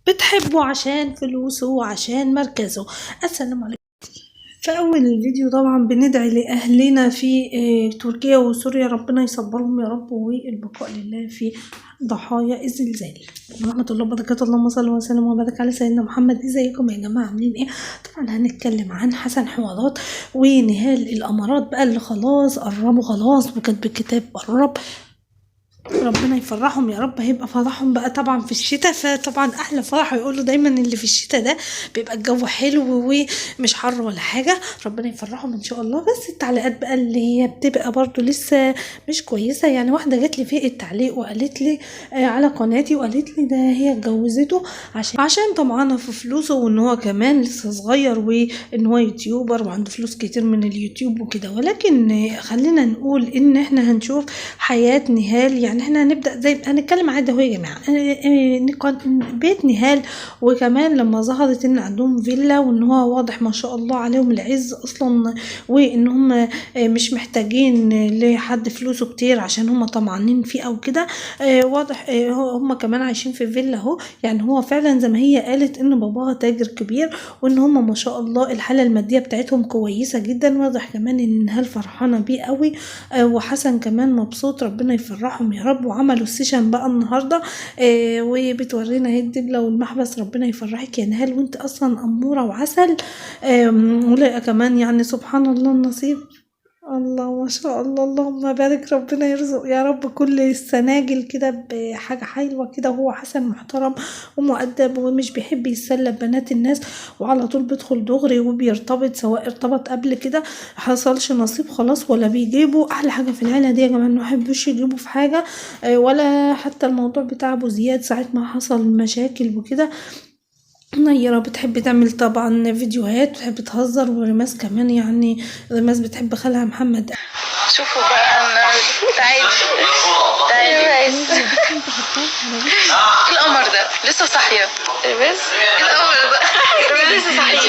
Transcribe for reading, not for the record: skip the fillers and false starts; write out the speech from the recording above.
بتحبه عشان فلوسه وعشان مركزه. السلام عليكم. في أول الفيديو طبعا بندعي لأهلنا في تركيا وسوريا، ربنا يصبرهم يا رب، والبقاء لله في ضحايا الزلزال. ورحمة الله وبركاته. اللهم صل وسلم وبارك على سيدنا محمد. ازيكم يا جماعة، عاملين ايه؟ طبعا هنتكلم عن حسن حوارات ونهال الأمارات بقى اللي خلاص قربوا خلاص، وكاتب الكتاب قرب، ربنا يفرحهم يا رب. هيبقى فرحهم بقى طبعا في الشتاء، فطبعا احلى فرح. يقولوا دايما اللي في الشتاء ده بيبقى الجو حلو ومش حر ولا حاجه، ربنا يفرحهم ان شاء الله. بس التعليقات بقى اللي هي بتبقى برضو لسه مش كويسه، يعني واحده جات لي في التعليق وقالت لي على قناتي، وقالت لي ده هي اتجوزته عشان طمعانه في فلوسه، وان هو كمان لسه صغير، وان هو يوتيوبر وعنده فلوس كتير من اليوتيوب وكده. ولكن خلينا نقول ان احنا هنشوف حياه نهال. يعني احنا هنبدا زي هنتكلم عادي اهو يا جماعه. بيت نهال، وكمان لما ظهرت ان عندهم فيلا، وان هو واضح ما شاء الله عليهم العز اصلا، وان هم مش محتاجين لحد فلوسه كتير عشان هم طمعانين فيه او كده. واضح هم كمان عايشين في فيلا اهو. يعني هو فعلا زي ما هي قالت ان باباها تاجر كبير، وان هم ما شاء الله الحاله الماديه بتاعتهم كويسه جدا. واضح كمان ان نهال فرحانه بيه قوي، وحسن كمان مبسوط، ربنا يفرحهم يا رب. وعملوا السيشن بقى النهارده، وبتورينا هي الدبله والمحبس. ربنا يفرحك يا نهال، وانت اصلا اموره وعسل. ولا كمان يعني سبحان الله النصيب، الله ما شاء الله، اللهم بارك. ربنا يرزق يا رب كل السناجل كده بحاجة حلوة كده. وهو حسن محترم ومؤدب ومش بيحب يتسلى ببنات الناس، وعلى طول بيدخل دغري وبيرتبط، سواء ارتبط قبل كده حصلش نصيب خلاص ولا بيجيبه. احلى حاجة في العيلة دي يا جماعة انه محبش يجيبه في حاجة، ولا حتى الموضوع بتاع ابو زياد ساعة ما حصل مشاكل وكده. نيرة بتحب تعمل طبعا فيديوهات، بتحب تهزر، ورماس كمان. يعني رماس بتحب خالها محمد. شوفوا بقى انا تعالي بس القمر ده لسه صاحيه، بس القمر ده لسه صاحيه.